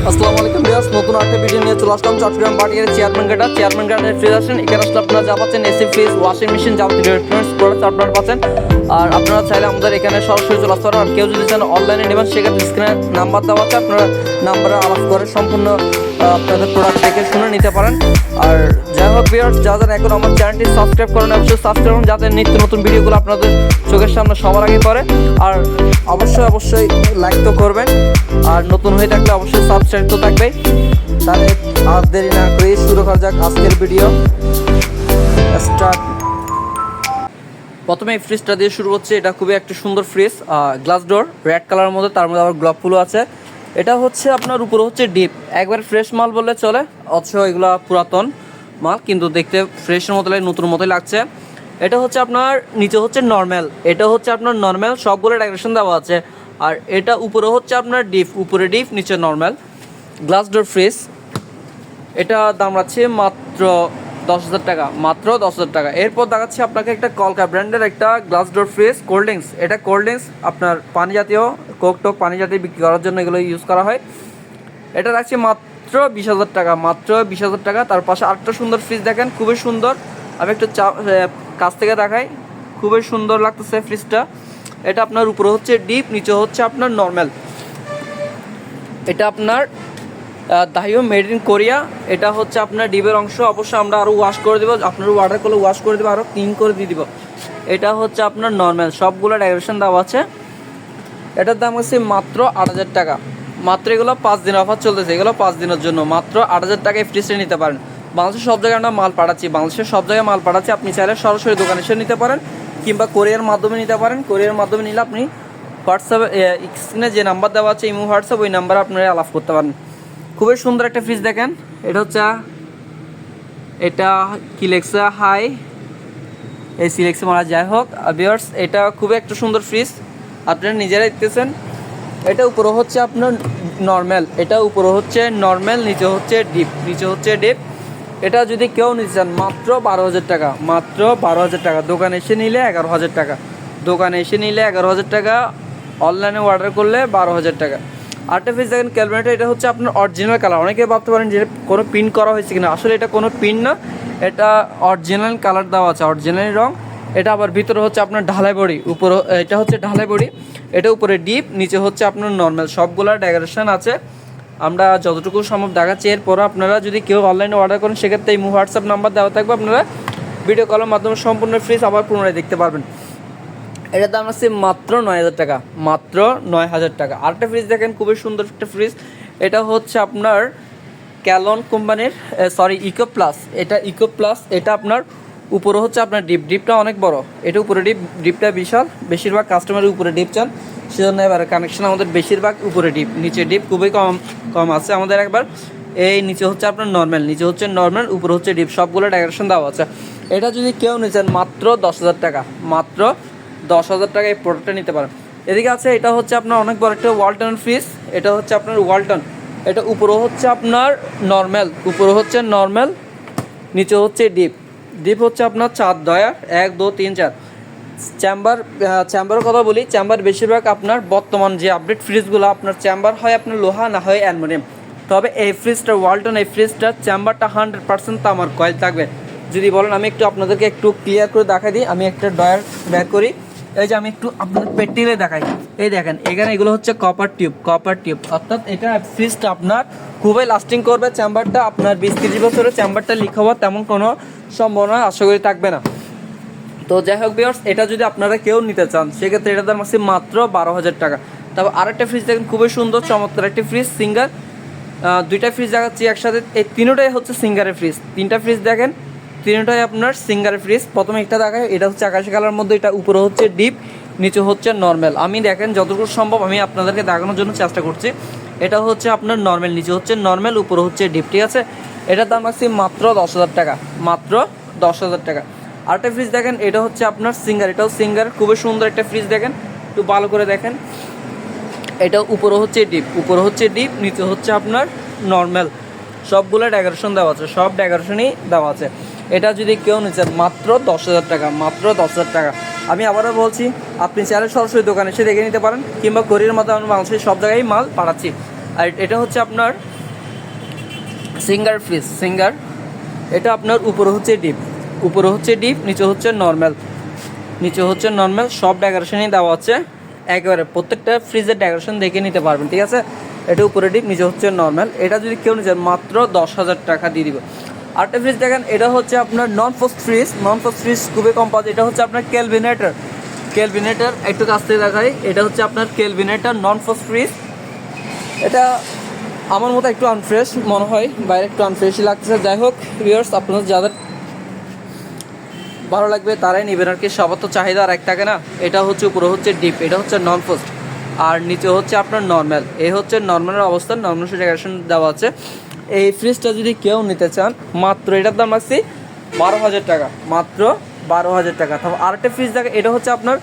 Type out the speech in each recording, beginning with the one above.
আসসালামু আলাইকুম ভিউয়ার্স, নতুন একটা ভিডিও নিয়ে চলে আসলাম চট্টগ্রাম বাটিয়ার চেয়ারম্যান গার্ডের ফ্রিজ আসেন। এখানে আসলে আপনারা যা পাচ্ছেন এসি ফ্রিজ, ওয়াশিং মেশিন, যাবতীয় ইলেকট্রনিক্স প্রোডাক্ট আপনারা পাচ্ছেন। আর আপনারা চাইলে আমাদের এখানে সরাসরি চলে আসতে পারেন। আর কেউ যদি চান অনলাইনে নেবেন সেক্ষেত্রে স্ক্রিনে নাম্বার দেওয়া আছে, আপনারা নাম্বারে আলাপ করে সম্পূর্ণ আপনাদের প্রোডাক্ট দেখে শুনে নিতে পারেন। আর যাই হোক ভিউয়ার্স, যারা এখন আমার চ্যানেলটি সাবস্ক্রাইব করেন অবশ্যই সাবস্ক্রাইব করুন, যাতে নিত্য নতুন ভিডিওগুলো আপনাদের চোখের সামনে সবার আগে পড়ে। আর অবশ্যই লাইক তো করবেন, আর নতুন হয়ে থাকলে অবশ্যই সাবস্ক্রাইব তো থাকবে। তাহলে আর দেরি না করে শুরু করা যাক আজকের ভিডিও স্টার্ট। প্রথমে এই ফ্রিজটা দিয়ে শুরু হচ্ছে। এটা খুবই একটা সুন্দর ফ্রিজ, গ্লাস ডোর, রেড কালারের মধ্যে, তার মধ্যে আবার গ্লোবফুলও আছে। এটা হচ্ছে আপনার উপরে হচ্ছে ডিপ, একবার ফ্রেশ মাল বললে চলে, অথচ এগুলা পুরাতন মাল কিন্তু দেখতে ফ্রেশের মতো লাগে, নতুন মতোই লাগছে। এটা হচ্ছে আপনার নিচে হচ্ছে নর্মাল, এটা হচ্ছে আপনার নর্মাল, সবগুলো ডেকোরেশন দেওয়া আছে। আর এটা উপরে হচ্ছে আপনার ডিপ, উপরে ডিপ নিচে নর্মাল গ্লাস ডোর ফ্রিজ। এটা দাম রাখছে মাত্র 10,000 টাকা, মাত্র 10,000 টাকা। এরপর দেখাচ্ছি আপনাকে একটা কলকা ব্র্যান্ডের একটা glass door fridge, cold drinks. এটা কোল্ড ড্রিঙ্কস আপনার পানি জাতীয়, কোক টোক পানি জাতীয় বিক্রি করার জন্য এগুলো ইউজ করা হয়। এটা রাখছি মাত্র 20,000 টাকা, মাত্র 20,000 টাকা। তার পাশে আরেকটা সুন্দর ফ্রিজ দেখেন, খুবই সুন্দর। আমি একটু কাছ থেকে দেখাই, খুবই সুন্দর লাগতেছে ফ্রিজটা। এটা আপনার উপরে হচ্ছে ডিপ, নিচে হচ্ছে আপনার নর্মাল। এটা আপনার দাহিও মেড ইন কোরিয়া। এটা হচ্ছে আপনার ডিপের অংশ, অবশ্যই আমরা আরও ওয়াশ করে দেবো, আপনারা অর্ডার করলে ওয়াশ করে দেবো, আরও ক্লিন করে দিয়ে দিব। এটা হচ্ছে আপনার নর্মাল, সবগুলো ডেকোরেশন দেওয়া আছে। এটার দাম হচ্ছে মাত্র 8,000 টাকা, মাত্র। এগুলো 5 দিন অফার চলতেছে, এগুলো 5 দিনের জন্য, মাত্র 8,000 টাকায় ফ্রিজটা নিতে পারেন। বাংলাদেশের সব জায়গায় আমরা মাল পাঠাচ্ছি, বাংলাদেশের সব জায়গায় মাল পাঠাচ্ছি। আপনি চাইলে সরাসরি দোকানে এসে নিতে পারেন, কিংবা কোরিয়ার মাধ্যমে নিতে পারেন। কোরিয়ার মাধ্যমে নিলে আপনি হোয়াটসঅ্যাপে স্ক্রিনে যে নাম্বার দেওয়া আছে ইমো হোয়াটসঅ্যাপ, ওই নাম্বারে আপনারা আলাপ করতে পারেন। খুবই সুন্দর একটা ফ্রিজ দেখেন। এটা হচ্ছে, এটা কি লেখছে, হাই এসি লেখছে মারা। যাই হোক ভিউয়ার্স, এটা খুবই একটা সুন্দর ফ্রিজ, আপনারা নিজেরাই দেখতেছেন। এটা উপরে হচ্ছে আপনার নর্মাল, এটা উপরে হচ্ছে নর্মাল, নিচে হচ্ছে ডিপ, নিচে হচ্ছে ডিপ। এটা যদি কেউ নিতে চান মাত্র 12,000 টাকা, মাত্র 12,000 টাকা। দোকানে এসে নিলে 11,000 টাকা, দোকানে এসে নিলে 11,000 টাকা, অনলাইনে অর্ডার করলে 12,000 টাকা। আরেকটা ফ্রিজ দেখেন ক্যালকুলেটার, এটা হচ্ছে আপনার অরিজিনাল কালার। অনেকে ভাবতে পারেন যে কোনো প্রিন্ট করা হয়েছে কিনা, আসলে এটা কোনো প্রিন্ট না, এটা অরিজিনাল কালার দেওয়া আছে, অরিজিনাল রং। এটা আবার ভিতরে হচ্ছে আপনার ঢালাই বডি, উপরে এটা হচ্ছে ঢালাই বডি, এটা উপরে ডিপ, নিচে হচ্ছে আপনার নর্মাল, সবগুলো ডেকোরেশন আছে। আমরা যতটুকু সম্ভব দেখাচ্ছি। এরপরও আপনারা যদি কেউ অনলাইনে অর্ডার করেন সেক্ষেত্রে এই হোয়াটসঅ্যাপ নাম্বার দেওয়া থাকবে, আপনারা ভিডিও কলের মাধ্যমে সম্পূর্ণ ফ্রিজ আবার পুনরায় দেখতে পারবেন। এটার দাম আছে মাত্র 9,000 টাকা, মাত্র 9,000 টাকা। আরেকটা ফ্রিজ দেখেন, খুবই সুন্দর একটা ফ্রিজ। এটা হচ্ছে আপনার ক্যালন কোম্পানির, ইকো প্লাস। এটা ইকো প্লাস, এটা আপনার উপরে হচ্ছে আপনার ডিপ, ডিপটা অনেক বড়। এটা উপরে ডিপ, ডিপটা বিশাল। বেশিরভাগ কাস্টমারের উপরে ডিপ চান, সেজন্য এবার কানেকশন আমাদের বেশিরভাগ উপরে ডিপ, নিচে ডিপ খুবই কম কম আছে আমাদের। একবার এই নিচে হচ্ছে আপনার নর্মাল, নিচে হচ্ছে নর্মাল, উপরে হচ্ছে ডিপ, সবগুলো ডেকোরেশন দেওয়া আছে। এটা যদি কেউ নিচ্ছেন মাত্র 10,000 টাকা, মাত্র 10,000 টাকা এই প্রোডাক্টটা নিতে পারেন। এদিকে আছে, এটা হচ্ছে আপনার অনেক বড় একটা ওয়ালটন ফ্রিজ। এটা হচ্ছে আপনার ওয়ালটন, এটা উপরে হচ্ছে আপনার নর্মাল, উপরে হচ্ছে নর্মাল, নিচে হচ্ছে ডিপ। ডিপ হচ্ছে আপনার 4 দয়ার, 1 2 3 4 চেম্বারের কথা বলি। চেম্বার বেশিরভাগ আপনার বর্তমান যে আপডেট ফ্রিজগুলো আপনার চেম্বার হয় আপনার লোহা, না হয় অ্যালুমিনিয়াম। তবে এই ফ্রিজটা ওয়ালটন, এই ফ্রিজটার চেম্বারটা 100% তামার কয়েল থাকবে। যদি বলেন, আমি একটু আপনাদেরকে একটু ক্লিয়ার করে দেখাই দিই। আমি একটা ডয়ার বের করি, এই যে আমি একটু আপনাদের পেট্টিলে দেখাই। এই দেখেন এখানে এগুলো হচ্ছে কপার টিউব, কপার টিউব। অর্থাৎ এটা ফ্রিজটা আপনার খুবই লাস্টিং করবে। চেম্বারটা আপনার 20-30 বছরের চেম্বারটা লিক হওয়ার তেমন কোনো সম্ভাবনা আশা করি থাকবে না। তো যাই হোক ভিউয়ার্স, এটা যদি আপনারা কেউ নিতে চান সেক্ষেত্রে এটার দাম আছে মাত্র 12,000 টাকা। তারপর আরেকটা ফ্রিজ দেখেন, খুবই সুন্দর চমৎকার একটি ফ্রিজ, সিঙ্গার। দুইটা ফ্রিজ দেখাচ্ছি একসাথে, এই তিনটাই হচ্ছে সিঙ্গারের ফ্রিজ। তিনটা ফ্রিজ দেখেন, তিনটাই আপনার সিঙ্গারের ফ্রিজ। প্রথমে একটা দেখায়, এটা হচ্ছে আকাশি কালার মধ্যে, এটা উপরে হচ্ছে ডিপ, নিচে হচ্ছে নর্মাল। আমি দেখেন যতটুকু সম্ভব আমি আপনাদেরকে দেখানোর জন্য চেষ্টা করছি। এটা হচ্ছে আপনার নর্মাল, নিচে হচ্ছে নর্মাল, উপরে হচ্ছে ডিপ, ঠিক আছে। এটার দাম আছে মাত্র 10,000 টাকা, মাত্র 10,000 টাকা। আরেকটা ফ্রিজ দেখেন, এটা হচ্ছে আপনার সিঙ্গার, এটাও সিঙ্গার, খুবই সুন্দর একটা ফ্রিজ দেখেন, একটু ভালো করে দেখেন। এটা উপরে হচ্ছে ডিপ, উপরে হচ্ছে ডিপ, নিচে হচ্ছে আপনার নর্মাল, সবগুলো ডেকোরেশন দেওয়া আছে, সব ডেকোরেশনই দেওয়া আছে। এটা যদি কেউ নিচ্ছেন মাত্র 10,000 টাকা, মাত্র 10,000 টাকা। আমি আবারও বলছি, আপনি চাইলে সরাসরি দোকানে এসে দেখে নিতে পারেন, কিংবা কোরিয়ার মাধ্যমে আমরা বাংলাদেশের সব জায়গায় মাল পাঠাচ্ছি। আর এটা হচ্ছে আপনার সিঙ্গার ফ্রিজ। সিঙ্গার এটা আপনার উপরে হচ্ছে ডিপ, উপরে হচ্ছে ডিপ, নিচে হচ্ছে নর্মাল, নিচে হচ্ছে নর্মাল। সব ডেকোরেশনই দেওয়া আছে, একেবারে প্রত্যেকটা ফ্রিজের ডেকোরেশন দেখে নিতে পারবেন, ঠিক আছে। এটা উপরে ডিপ, নিচে হচ্ছে নর্মাল। এটা যদি কেউ নিতে মাত্র 10,000 টাকা দিয়ে দিব। আরেকটা ফ্রিজ দেখেন, এটা হচ্ছে আপনার নন ফ্রস্ট ফ্রিজ। নন ফ্রস্ট ফ্রিজ খুবই কম পাওয়া যায়। এটা হচ্ছে আপনার কেলভিনেটর। কেলভিনেটর একটু কাছ থেকে দেখাই, এটা হচ্ছে আপনার কেলভিনেটর নন ফ্রস্ট ফ্রিজ। এটা আমার মতো একটু আনফ্রেশ মনে হয়, বাইরে একটু আনফ্রেশই লাগতেছে। যাই হোক ভিউয়ার্স, আপনাদের যাদের ভালো লাগবে তারাই নেবেন আর কি, সবার তো চাহিদা আর এক থাকে না। এটা হচ্ছে উপরে হচ্ছে ডিপ, এটা হচ্ছে নন ফ্রস্ট, আর নিচে হচ্ছে আপনার নর্মাল। এই হচ্ছে নর্মালের অবস্থা, নর্মাল ডেকোরেশন দেওয়া আছে। এই ফ্রিজটা যদি কেউ নিতে চান মাত্র এটার দাম রাখছি 12,000 টাকা, মাত্র 12,000 টাকা। তারপর আরেকটা ফ্রিজ দেখেন, এটা হচ্ছে আপনার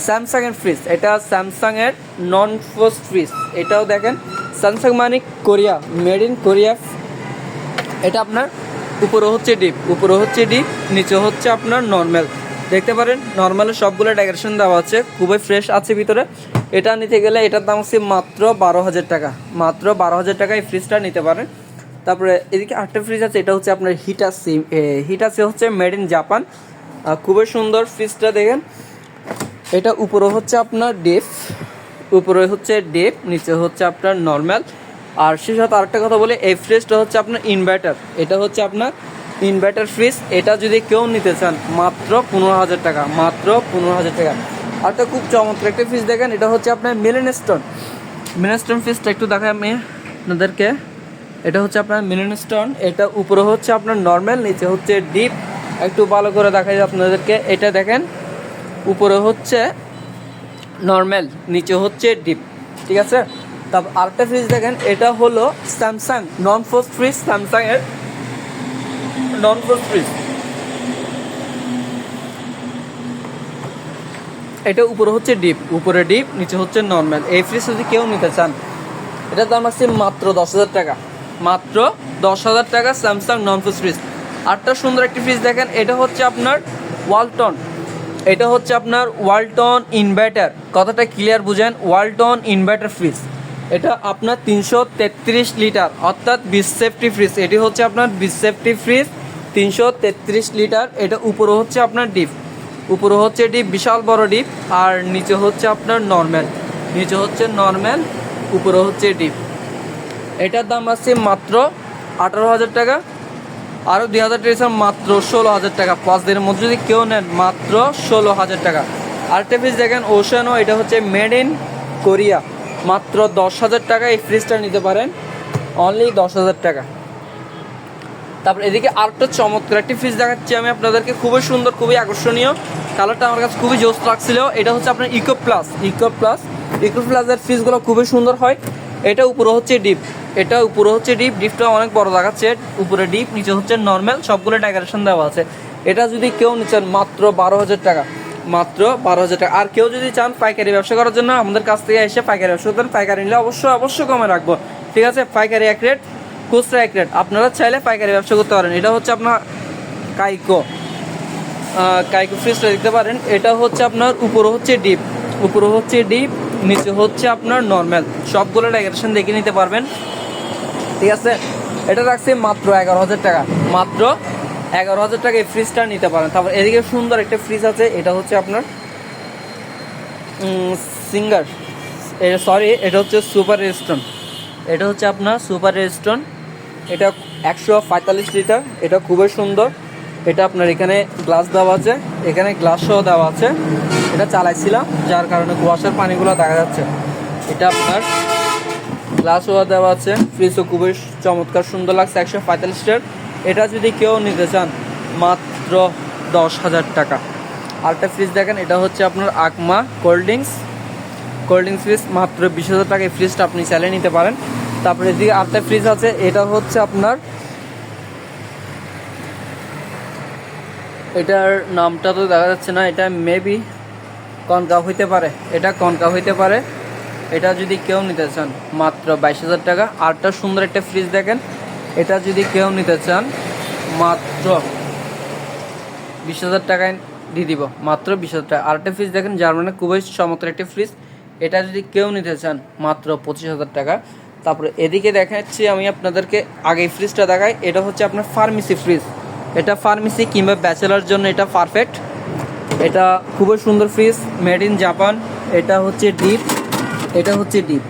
স্যামসাংয়ের ফ্রিজ। এটা স্যামসাংয়ের নন ফ্রস্ট ফ্রিজ। এটাও দেখেন স্যামসাং মানে কোরিয়া, মেড ইন কোরিয়া। এটা আপনার উপরে হচ্ছে ডিপ, উপরে হচ্ছে ডিপ, নিচে হচ্ছে আপনার নর্মাল। দেখতে পারেন নর্মালের সবগুলো ডেকোরেশন দেওয়া আছে, খুবই ফ্রেশ আছে ভিতরে। এটা নিতে গেলে এটার দাম হচ্ছে মাত্র 12,000 টাকা, মাত্র 12,000 টাকা এই ফ্রিজটা নিতে পারেন। তারপরে এদিকে আরেকটা ফ্রিজ আছে, এটা হচ্ছে আপনার হিটাচি। হিটাচি হচ্ছে মেড ইন জাপান, খুবই সুন্দর ফ্রিজটা দেখেন। এটা উপরে হচ্ছে আপনার ডিপ, উপরে হচ্ছে ডিপ, নিচে হচ্ছে আপনার নর্মাল। আর সে সাথে আরেকটা কথা বলে, এই ফ্রিজটা হচ্ছে আপনার ইনভার্টার। এটা হচ্ছে আপনার ইনভার্টার ফ্রিজ। এটা যদি কেউ নিতে চান মাত্র 15,000 টাকা, মাত্র 15,000 টাকা। আর একটা খুব চমৎকার একটা ফ্রিজ দেখেন, এটা হচ্ছে আপনার মিলেনস্টোন। মিলেনস্টোন ফ্রিজটা একটু দেখাই আমি আপনাদেরকে। এটা হচ্ছে আপনার মিলেনস্টোন। এটা উপরে হচ্ছে আপনার নর্মাল, নিচে হচ্ছে ডিপ। একটু ভালো করে দেখাই আপনাদেরকে। এটা দেখেন উপরে হচ্ছে নর্মাল, নিচে হচ্ছে ডিপ, ঠিক আছে। তারপর আরেকটা ফ্রিজ দেখেন, এটা হলো স্যামসাং নন ফ্রস্ট ফ্রিজ। স্যামসাংয়ের নন ফ্রস্ট ফ্রিজ। এটা উপরে হচ্ছে ডিপ, উপরে ডিপ, নিচে হচ্ছে নর্মাল। এই ফ্রিজ যদি কেউ নিতে চান এটার দাম আছে মাত্র 10,000 টাকা, মাত্র 10,000 টাকা স্যামসাং নন ফ্রস্ট ফ্রিজ। আরেকটা সুন্দর একটি ফ্রিজ দেখেন, এটা হচ্ছে আপনার ওয়ালটন। এটা হচ্ছে আপনার ওয়ালটন ইনভার্টার। কথাটা ক্লিয়ার বুঝেন, ওয়ালটন ইনভার্টার ফ্রিজ। এটা আপনার 333 লিটার, অর্থাৎ 20 সেফটি ফ্রিজ। এটি হচ্ছে আপনার 20 সেফটি ফ্রিজ, 333 লিটার। এটা উপরে হচ্ছে আপনার ডিপ, উপরে হচ্ছে ডিপ, বিশাল বড় ডিপ। আর নিচে হচ্ছে আপনার নর্মাল, নিচে হচ্ছে নর্মাল, উপরে হচ্ছে ডিপ। এটার দাম আছে মাত্র 18,000 টাকা। আরও 2,000 টাকা, মাত্র 16,000 টাকা। 5 দিনের মধ্যে যদি কেউ নেন মাত্র 16,000 টাকা। আরেকটা ফ্রিজ দেখেন ওশানো, এটা হচ্ছে মেড ইন কোরিয়া, মাত্র 10,000 টাকা এই ফ্রিজটা নিতে পারেন, অনলি 10,000 টাকা। তারপর এদিকে আরেকটা চমৎকার একটি ফ্রিজ দেখাচ্ছি আমি আপনাদেরকে, খুবই সুন্দর, খুবই আকর্ষণীয়। কালারটা আমার কাছে খুবই জোস লাগছিল। এটা হচ্ছে আপনার ইকো প্লাস। ইকো প্লাস, ইকো প্লাসের ফ্রিজগুলো খুবই সুন্দর হয়। এটা উপরে হচ্ছে ডিপ, এটা উপরে হচ্ছে ডিপ, ডিপটা অনেক বড় দেখাচ্ছে। উপরে ডিপ, নিচে হচ্ছে নর্মাল, সবগুলো ডেকোরেশন দেওয়া আছে। এটা যদি কেউ নিচ্ছেন মাত্র 12,000 টাকা, মাত্র 12,000 টাকা। আর কেউ যদি চান পাইকারি ব্যবসা করার জন্য আমাদের কাছ থেকে এসে পাইকারি ব্যবসা করতেন, পাইকারি নিলে অবশ্যই কমে রাখবো, ঠিক আছে। পাইকারি এক রেট, খুচরা এক রেট। আপনারা চাইলে পাইকারি ব্যবসা করতে পারেন। এটা হচ্ছে আপনার কাইকো, কাইকো ফ্রিজটা দেখতে পারেন। এটা হচ্ছে আপনার উপরে হচ্ছে ডিপ, উপরে হচ্ছে ডিপ, নিচে হচ্ছে আপনার নর্মাল, সবগুলো ডেকোরেশন দেখে নিতে পারবেন, ঠিক আছে। এটা রাখছে মাত্র 11,000 টাকা, মাত্র 11,000 টাকা এই ফ্রিজটা নিতে পারেন। তারপর এদিকে সুন্দর একটা ফ্রিজ আছে, এটা হচ্ছে আপনার সিঙ্গার, এটা হচ্ছে সুপার রেস্টন। এটা হচ্ছে আপনার সুপার রেস্টন। এটা 145 লিটার। এটা খুবই সুন্দর। এটা আপনার এখানে গ্লাস দেওয়া আছে, এখানে গ্লাস সহ দেওয়া আছে। এটা চালাইছিলাম যার কারণে কুয়াশার পানিগুলো দেখা যাচ্ছে। এটা আপনার গ্লাস সহ দেওয়া আছে। ফ্রিজও খুবই চমৎকার, সুন্দর লাগছে। 145 লিটার। এটা যদি কেউ নিতে চান মাত্র 10,000 টাকা। আরেকটা ফ্রিজ দেখেন, এটা হচ্ছে আপনার আকমা কোল্ড ড্রিঙ্কস ফ্রিজ, মাত্র 20,000 টাকা এই ফ্রিজটা আপনি চালিয়ে নিতে পারেন। তারপরে এদিকে আরেকটা ফ্রিজ আছে, এটা হচ্ছে আপনার, এটার নামটা তো দেখা যাচ্ছে না, এটা মেবি কনকাভ হইতে পারে, এটা কনকাভ হইতে পারে। এটা যদি কেউ নিতে চান মাত্র 22,000 টাকা। আরেকটা সুন্দর একটা ফ্রিজ দেখেন, এটা যদি কেউ নিতে চান মাত্র 20,000 টাকায় দিয়ে দিব, মাত্র 20,000 টাকা। আরেকটা ফ্রিজ দেখেন জার্মানের খুবই চমৎকার একটা ফ্রিজ, এটা যদি কেউ নিতে চান মাত্র 25,000 টাকা। তারপরে এদিকে দেখাচ্ছি আমি আপনাদেরকে, আগে ফ্রিজটা দেখাই। এটা হচ্ছে আপনার ফার্মেসি ফ্রিজ, এটা ফার্মেসি কিংবা ব্যাচেলার জন্য এটা পারফেক্ট। এটা খুবই সুন্দর ফ্রিজ, মেড ইন জাপান। এটা হচ্ছে ডিপ, এটা হচ্ছে ডিপ,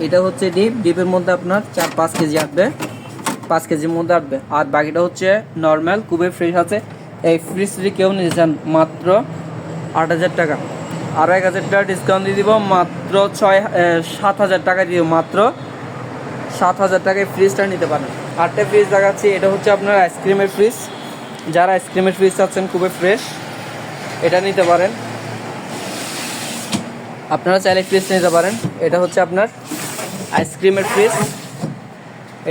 এটা হচ্ছে ডিপ। ডিপের মধ্যে আপনার 4-5 কেজি আসবে, 5 কেজির মধ্যে আসবে। আর বাকিটা হচ্ছে নর্মাল, খুবই ফ্রেশ আছে। এই ফ্রিজটি কেউ নিতে চান মাত্র 8,000 টাকা, আরও 1,000 টাকা ডিসকাউন্ট দিয়ে দিব, মাত্র 7,000 টাকা দিয়ে, মাত্র 7,000 টাকায় ফ্রিজটা নিতে পারেন। আরেকটা ফ্রিজ দেখাচ্ছি, এটা হচ্ছে আপনার আইসক্রিমের ফ্রিজ। যারা আইসক্রিমের ফ্রিজ চাচ্ছেন খুবই ফ্রেশ, এটা নিতে পারেন। আপনারা চাইলে ফ্রিজ নিতে পারেন। এটা হচ্ছে আপনার আইসক্রিমের ফ্রিজ,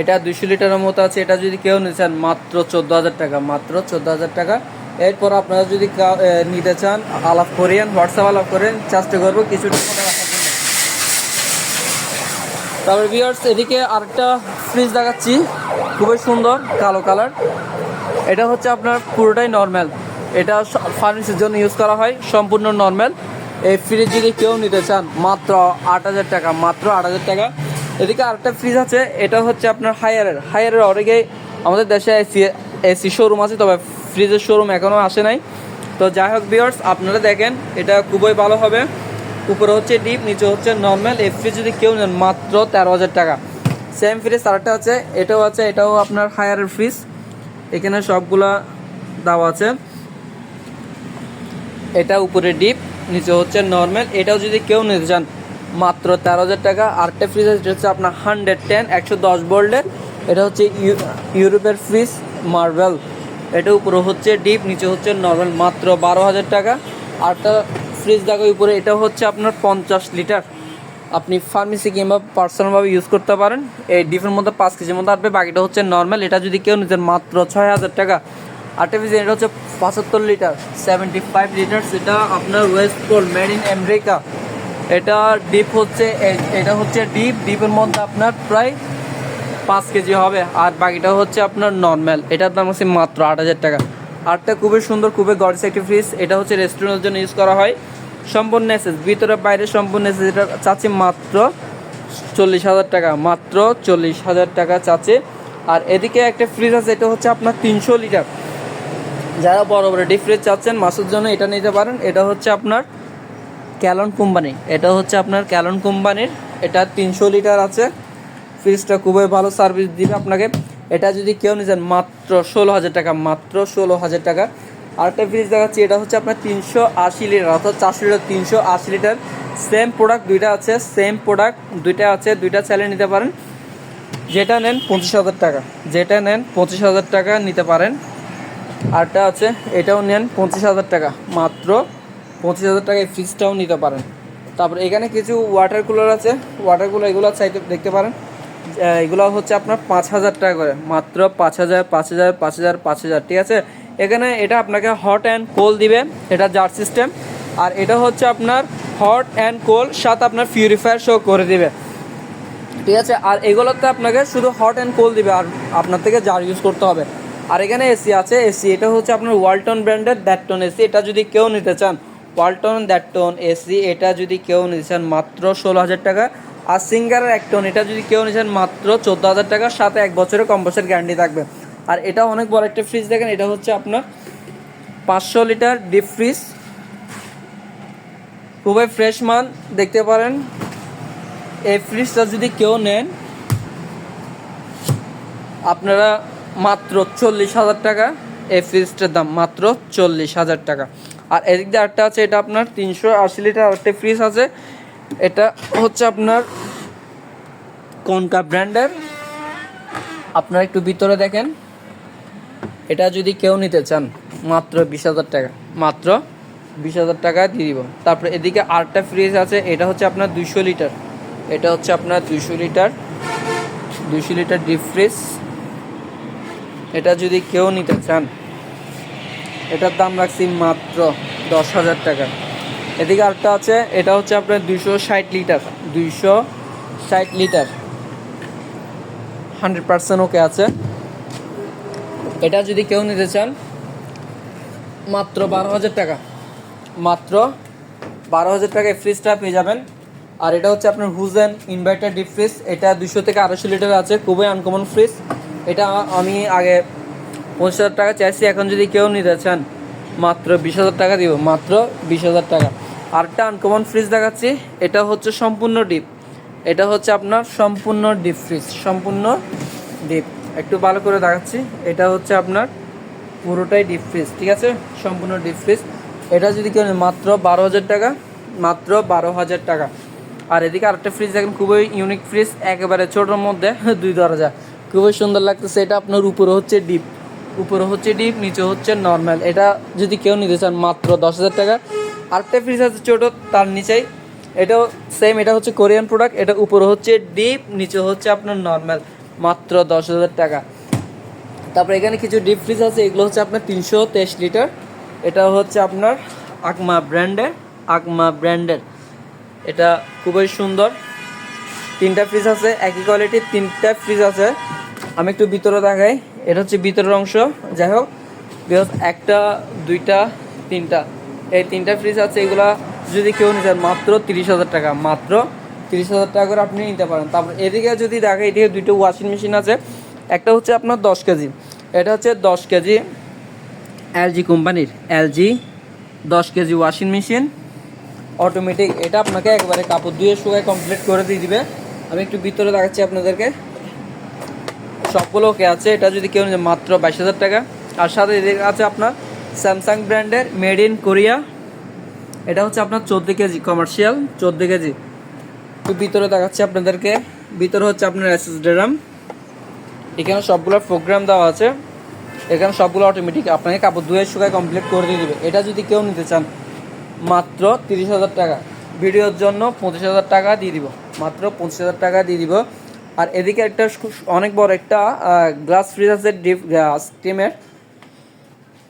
এটা 200 লিটারের মতো আছে। এটা যদি কেউ নিতে চান মাত্র 14,000 টাকা, মাত্র 14,000 টাকা। এরপর আপনারা যদি নিতে চান আলাপ করেন, হোয়াটসঅ্যাপ আলাপ করেন, চেষ্টা করবো কিছু টাকা রাখার জন্য। তারপরে ভিউয়ার্স এদিকে আরেকটা ফ্রিজ দেখাচ্ছি, খুবই সুন্দর কালো কালার। এটা হচ্ছে আপনার পুরোটাই নর্মাল, এটা ফার্মেসির জন্য ইউজ করা হয়, সম্পূর্ণ নর্মাল। এই ফ্রিজ যদি কেউ নিতে চান মাত্র 8,000 টাকা, মাত্র 8,000 টাকা। এদিকে আরেকটা ফ্রিজ আছে, এটা হচ্ছে আপনার হায়ারের অনেকেই আমাদের দেশে এসি শোরুম আছে, তবে ফ্রিজের শোরুম এখনও আসে নাই। তো যাই হোক ভিউয়ার্স, আপনারা দেখেন এটা খুবই ভালো হবে। উপরে হচ্ছে ডিপ, নিচে হচ্ছে নর্মাল। এই ফ্রিজ যদি কেউ নেন মাত্র 13,000 টাকা। সেম ফ্রিজ আরেকটা আছে, এটাও আছে, এটাও আপনার হায়ারের ফ্রিজ। এখানে সবগুলা দেওয়া আছে। এটা উপরে ডিপ, নিচে হচ্ছে নর্মাল। এটাও যদি কেউ নিতে চান মাত্র 13,000 টাকা। আরেকটা ফ্রিজ হচ্ছে আপনার 110 110 ভোল্টের, এটা হচ্ছে ইউরোপের ফ্রিজ মার্বেল। এটা উপরে হচ্ছে ডিপ, নিচে হচ্ছে নর্মাল, মাত্র 12,000 টাকা। আরেকটা ফ্রিজ দেখো উপরে, এটা হচ্ছে আপনার 50 লিটার, আপনি ফার্মেসি কিংবা পার্সোনালভাবে ইউজ করতে পারেন। এই ডিপের মধ্যে 5 কেজির মধ্যে আসবে, বাকিটা হচ্ছে নর্মাল। এটা যদি কেউ নিতেন মাত্র 6,000 টাকা। আরেকটা ফ্রিজ, এটা হচ্ছে 75 লিটার 75 লিটার, সেটা আপনার West cold, made in America. এটা ডিপ হচ্ছে, এটা হচ্ছে ডিপের মধ্যে আপনার প্রায় 5 কেজি হবে, আর বাকিটা হচ্ছে আপনার নর্মাল। এটার দাম হচ্ছে মাত্র 8,000 টাকা। আরটা খুবই সুন্দর, খুবই গর্জিয়াস একটি ফ্রিজ। এটা হচ্ছে রেস্টুরেন্টের জন্য ইউজ করা হয়, সম্পূর্ণ এসএস, ভিতরে বাইরে সম্পূর্ণ এসএস। এটা চাচ্ছি মাত্র 40,000 টাকা, মাত্র 40,000 টাকা চাচ্ছে। আর এদিকে একটা ফ্রিজ আছে, এটা হচ্ছে আপনার 300 লিটার। যারা বড় বড় ডিপ ফ্রিজ চাচ্ছেন মাসের জন্য এটা নিতে পারেন। এটা হচ্ছে আপনার ক্যালন কোম্পানি, এটা হচ্ছে আপনার ক্যালন কোম্পানির। এটা 300 লিটার আছে। ফ্রিজটা খুবই ভালো সার্ভিস দিবে আপনাকে। এটা যদি কেউ নিতেন মাত্র 16,000 টাকা, মাত্র 16,000 টাকা। আরেকটা ফ্রিজ দেখাচ্ছি, এটা হচ্ছে আপনার 380 লিটার, অর্থাৎ 400 লিটার, 380 লিটার। সেম প্রোডাক্ট দুইটা আছে, সেম প্রোডাক্ট দুইটা আছে, দুইটা চালিয়ে নিতে পারেন। যেটা নেন 25,000 টাকা, যেটা নেন 25,000 টাকা নিতে পারেন। আরটা আছে, এটাও নেন 25,000 টাকা, মাত্র 25,000 টাকা এই ফ্রিজটাও নিতে পারেন। তারপর এখানে কিছু ওয়াটার কুলার আছে, ওয়াটার কুলার এগুলো চাইতে দেখতে পারেন। এগুলো হচ্ছে আপনার 5,000 টাকা করে, মাত্র 5,000 5,000 5,000 5,000, ঠিক আছে। এখানে এটা আপনাকে হট অ্যান্ড কোল্ড দিবে, এটা জার সিস্টেম। আর এটা হচ্ছে আপনার হট অ্যান্ড কোল্ড, সাথে আপনার পিউরিফায়ার শো করে দিবে, ঠিক আছে। আর এগুলোতে আপনাকে শুধু হট অ্যান্ড কোল্ড দিবে, আর আপনার থেকে জার ইউজ করতে হবে। আর এখানে এসি আছে, এসি এটা হচ্ছে আপনার ওয়ালটন ব্র্যান্ডের দ্যাটটন এসি। এটা যদি কেউ নিতে চান, ওয়ালটন দ্যাটটন এসি, এটা যদি কেউ নিতে চান মাত্র 16,000 টাকা। আর সিঙ্গারের 1 টন, এটা যদি কেউ নিতে চান মাত্র 14,000 টাকা, সাথে 1 বছরের কম্প্রেসার গ্যারান্টি থাকবে। আর এটা অনেক বড় একটা ফ্রিজ, দেখেন এটা হচ্ছে আপনার 500 লিটার ডিপ ফ্রিজ, খুবই ফ্রেশ মান, দেখতে পারেন। এই ফ্রিজটা যদি কেউ নেন আপনারা মাত্র 40,000 টাকা, এই ফ্রিজটার দাম মাত্র 40,000 টাকা। আর এদিক দিয়ে আরেকটা আছে, এটা আপনার 380 লিটার আরেকটা ফ্রিজ আছে। এটা হচ্ছে আপনার কনকা ব্র্যান্ডের, আপনারা একটু ভিতরে দেখেন। এটা যদি কেউ নিতে চান মাত্র 20,000 টাকা, মাত্র 20,000 টাকা দিয়ে দিব। তারপরে এদিকে আরেকটা ফ্রিজ আছে, এটা হচ্ছে আপনার 200 লিটার, এটা হচ্ছে আপনার 200 লিটার ডিপ ফ্রিজ। এটা যদি কেউ নিতে চান এটার দাম রাখছি মাত্র 10,000 টাকা। এদিকে আরেকটা আছে, এটা হচ্ছে আপনার 260 লিটার, 100% ওকে আছে। এটা যদি কেউ নিতে চান মাত্র 12,000 টাকা, মাত্র 12,000 টাকায় ফ্রিজটা পেয়ে যাবেন। আর এটা হচ্ছে আপনার হুজেন ইনভার্টার ডিপ ফ্রিজ, এটা 200 থেকে 250 লিটার আছে, খুবই আনকমন ফ্রিজ। এটা আমি আগে 25,000 টাকা চাইছি, এখন যদি কেউ নিতে চান মাত্র 20,000 টাকা দিব, মাত্র 20,000 টাকা। আরেকটা আনকমন ফ্রিজ দেখাচ্ছি, এটা হচ্ছে সম্পূর্ণ ডিপ, এটা হচ্ছে আপনার সম্পূর্ণ ডিপ ফ্রিজ, সম্পূর্ণ ডিপ। একটু ভালো করে দেখাচ্ছি, এটা হচ্ছে আপনার পুরোটাই ডিপ ফ্রিজ, ঠিক আছে, সম্পূর্ণ ডিপ ফ্রিজ। এটা যদি কেউ মাত্র 12,000 টাকা, মাত্র 12,000 টাকা। আর এদিকে আরেকটা ফ্রিজ দেখেন, খুবই ইউনিক ফ্রিজ, একেবারে ছোটোর মধ্যে 2 দরজা, খুবই সুন্দর লাগতেছে। এটা আপনার উপরে হচ্ছে ডিপ, উপরে হচ্ছে ডিপ, নিচে হচ্ছে নর্মাল। এটা যদি কেউ নিতে চান মাত্র 10,000 টাকা। আরেকটা ফ্রিজ আছে ছোটো, তার নিচেই, এটাও সেম, এটা হচ্ছে কোরিয়ান প্রোডাক্ট, এটা উপরে হচ্ছে ডিপ, নিচে হচ্ছে আপনার নর্মাল, মাত্র 10,000 টাকা। তারপরে এখানে কিছু ডিপ ফ্রিজ আছে, এগুলো হচ্ছে আপনার 323 লিটার, এটা হচ্ছে আপনার আকমা ব্র্যান্ডের, আকমা ব্র্যান্ডের। এটা খুবই সুন্দর, 3টা ফ্রিজ আছে একই কোয়ালিটির, 3টা ফ্রিজ আছে। আমি একটু ভিতরে দেখাই, এটা হচ্ছে ভিতরের অংশ। যাই হোক, একটা, দুইটা, তিনটা, এই 3টা ফ্রিজ আছে। এগুলা যদি কেউ নিতে চান মাত্র 30,000 টাকা, মাত্র 30,000 টাকা করে আপনি নিতে পারেন। তারপর এদিকে যদি দেখাই, এদিকে 2টো ওয়াশিং মেশিন আছে, একটা হচ্ছে আপনার 10 কেজি, এটা হচ্ছে 10 কেজি এলজি কোম্পানির, LG 10 KG washing machine automatic. এটা আপনাকে একবারে কাপড় ধুয়ে শুকায় কমপ্লিট করে দিয়ে দিবে। আমি একটু ভিতরে দেখাচ্ছি আপনাদেরকে, সবগুলো ওকে আছে। এটা যদি কেউ নিয়ে মাত্র 22,000 টাকা। আর সাথে এদিকে আছে আপনার স্যামসাং ব্র্যান্ডের মেড ইন কোরিয়া, এটা হচ্ছে আপনার 14 কেজি কমার্শিয়াল, 14 কেজি। একটু ভিতরে দেখাচ্ছি আপনাদেরকে, ভিতরে হচ্ছে আপনার এসএসডি র্যাম, এখানে সবগুলো প্রোগ্রাম দেওয়া আছে, এখানে সবগুলো অটোমেটিক আপনাকে কাপড় ধুয়ে শুকায় কমপ্লিট করে দিয়ে দেবে। এটা যদি কেউ নিতে চান মাত্র 30,000 টাকা, ভিডিওর জন্য 25,000 টাকা দিয়ে দিব, মাত্র 25,000 টাকা দিয়ে দিব। আর এদিকে একটা অনেক বড় একটা গ্লাস ফ্রিজ আছে ডিপ স্টিমের,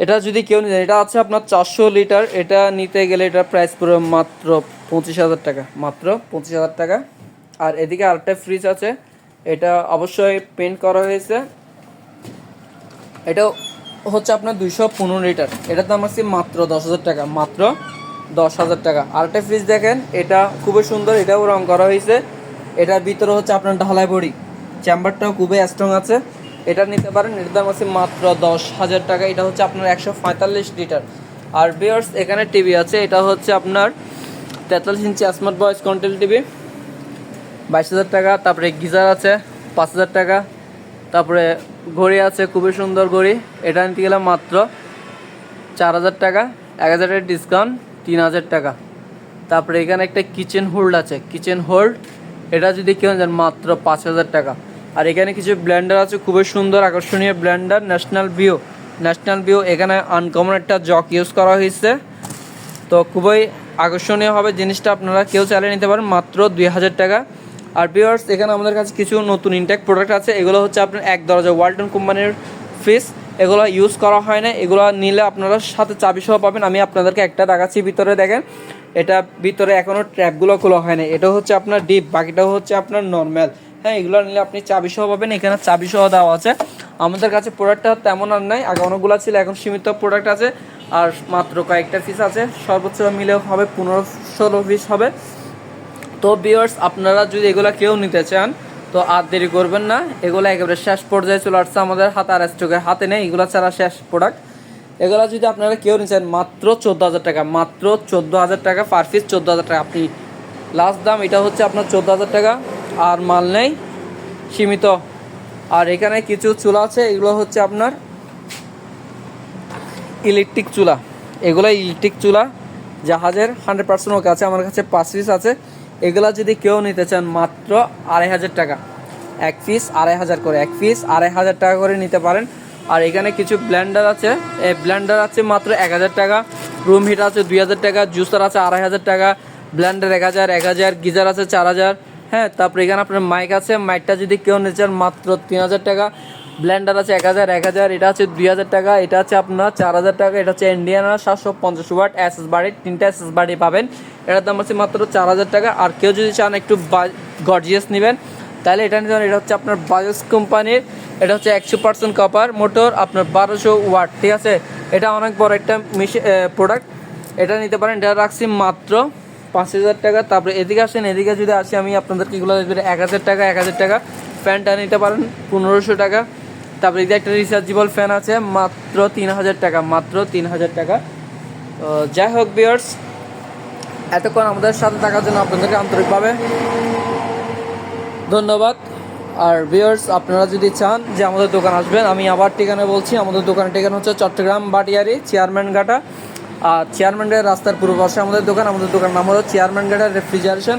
এটা যদি কেউ নিতে, এটা আছে আপনার 400 লিটার, এটা নিতে গেলে এটা প্রাইস পড়বে মাত্র 25,000 টাকা, মাত্র 25,000 টাকা। আর এদিকে আরেকটা ফ্রিজ আছে, এটা অবশ্যই পেন্ট করা হয়েছে, এটাও হচ্ছে আপনার 215 লিটার, এটার দাম আছে মাত্র 10,000 টাকা, মাত্র 10,000 টাকা। আরেকটা ফ্রিজ দেখেন, এটা খুবই সুন্দর, এটাও রং করা হয়েছে, এটার ভিতরে হচ্ছে আপনার ঢালাই বডি, চেম্বারটাও খুবই স্ট্রং আছে, এটা নিতে পারেন, এটার দাম আছে মাত্র 10,000 টাকা। এটা হচ্ছে আপনার 145 লিটার। আর ভিউয়ার্স এখানে টিভি আছে, এটা হচ্ছে আপনার 43 ইঞ্চি স্মার্ট ভয়েস কন্ট্রোল টিভি, 22,000 টাকা। তারপরে গিজার আছে 5,000 টাকা। তারপরে ঘড়ি আছে, খুবই সুন্দর ঘড়ি, এটা নিতে গেলে মাত্র 4,000 টাকা, 1,000 টাকা ডিসকাউন্ট, 3,000 টাকা। তারপরে এখানে একটা কিচেন হোল্ড আছে, কিচেন হোল্ড, এটা যদি কেউ নেন মাত্র 5,000 টাকা। আর এখানে কিছু ব্লেন্ডার আছে, খুবই সুন্দর আকর্ষণীয় Blender, national view, national view. এখানে আনকমন একটা জক ইউজ করা হয়েছে, তো খুবই আকর্ষণীয় হবে জিনিসটা, আপনারা কেউ চালিয়ে নিতে পারেন মাত্র 2,000 টাকা। আর ভিউয়ার্স এখানে আমাদের কাছে কিছু নতুন ইনটেক প্রোডাক্ট আছে, এগুলো হচ্ছে আপনার 1 দরজা ওয়ালটন কোম্পানির ফ্রিজ, এগুলো ইউজ করা হয় না, এগুলো নিলে আপনারা সাথে চাবি সহ পাবেন। আমি আপনাদেরকে একটা দেখাচ্ছি, ভিতরে দেখেন, এটা ভিতরে এখনও ট্র্যাপগুলো খোলা হয় না, এটা হচ্ছে আপনার ডিপ, বাকিটাও হচ্ছে আপনার নর্মাল। হ্যাঁ, এগুলো নিলে আপনি চাবি সহ পাবেন, এখানে চাবি সহ দেওয়া আছে। আমাদের কাছে প্রোডাক্টটা তেমন আর নাই, আগে অনেকগুলো ছিল, এখন সীমিত প্রোডাক্ট আছে, আর মাত্র কয়েকটা পিস আছে, সর্বোচ্চ মিলে হবে 15-16 পিস হবে। তো ভিউয়ার্স আপনারা যদি এগুলো কেউ নিতে চান তো আর দেরি করবেন না, এগুলো একেবারে শেষ পর্যায়ে চলে আসছে আমাদের হাতে, আর স্টকে হাতে নেই, এগুলো ছাড়া শেষ প্রোডাক্ট। এগুলো যদি আপনারা কেউ নিচ্ছেন মাত্র 14,000 টাকা, মাত্র 14,000 টাকা পার পিস, 14,000 টাকা আপনি লাস্ট দাম, এটা হচ্ছে আপনার 14,000 টাকা। আর মাল নেই, সীমিত। আর এখানে কিছু চুলা আছে, এগুলো হচ্ছে আপনার ইলেকট্রিক চুলা, এগুলো ইলেকট্রিক চুলা জাহাজের 100% ওকে আছে, আমার কাছে 5 পিস আছে। এগুলা যদি কেউ নিতে চান মাত্র 2,500 টাকা, এক পিস 2,500 করে, এক পিস 2,500 টাকা করে নিতে পারেন। আর এখানে কিছু ব্লেন্ডার আছে, এই ব্লেন্ডার আছে মাত্র 1,000 টাকা, রুম হিটার আছে 2,000 টাকা, জুসার আছে 2,500 টাকা, ব্লেন্ডার 1,000, গিজার আছে 4,000। হ্যাঁ, তারপরে এখানে আপনার মাইক আছে, মাইকটা যদি কেউ নিতে চান মাত্র 3,000 টাকা। ব্লেন্ডার আছে 1,000, এটা হচ্ছে 2,000 টাকা, এটা হচ্ছে আপনার 4,000 টাকা। এটা হচ্ছে ইন্ডিয়ানা 750 ওয়াট এসএস বাড়ি, 3টা এসএস বাড়ি পাবেন, এটার দাম হচ্ছে মাত্র 4,000 টাকা। আর কেউ যদি চান একটু গর্জিয়াস নেবেন তাহলে এটা নিতে পারেন, এটা হচ্ছে আপনার বায়োস কোম্পানির, এটা হচ্ছে 100% কপার মোটর, আপনার 1200 ওয়াট, ঠিক আছে। এটা অনেক বড় একটা প্রোডাক্ট, এটা নিতে পারেন, এটা রাখছি মাত্র 5,000 টাকা। তারপরে এদিকে আসেন, এদিকে যদি আসি আমি আপনাদেরকে এগুলো 1,000 টাকা, 1,000 টাকা ফ্যানটা নিতে পারেন 1,500 টাকা। তারপরে এই যে একটা রিচার্জেবল ফ্যান আছে মাত্র 3,000 টাকা, মাত্র 3,000 টাকা। তো যাই হোক ভিউয়ার্স, এতক্ষণ আমাদের সাথে থাকার জন্য আপনাদেরকে আন্তরিকভাবে ধন্যবাদ। আর ভিউয়ার্স, আপনারা যদি চান যে আমাদের দোকান আসবেন, আমি আবার ঠিকানা বলছি, আমাদের দোকানের ঠিকানা হচ্ছে চট্টগ্রাম বাটিয়ারি চেয়ারম্যান ঘাটা। আর চেয়ারম্যান ঘাটের রাস্তার পূর্ব পাশে আমাদের দোকান। আমাদের দোকান নাম হলো চেয়ারম্যান ঘাটা রেফ্রিজারেশন।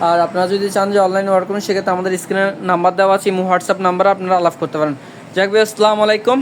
আর আপনারা যদি চান যে অনলাইনে অর্ডার করুন, সেক্ষেত্রে আমাদের স্ক্রিনে নাম্বার দেওয়া আছে, হোয়াটসঅ্যাপ নাম্বার আপনারা আলাপ করতে পারেন। যাক ভাই, আসসালামু আলাইকুম।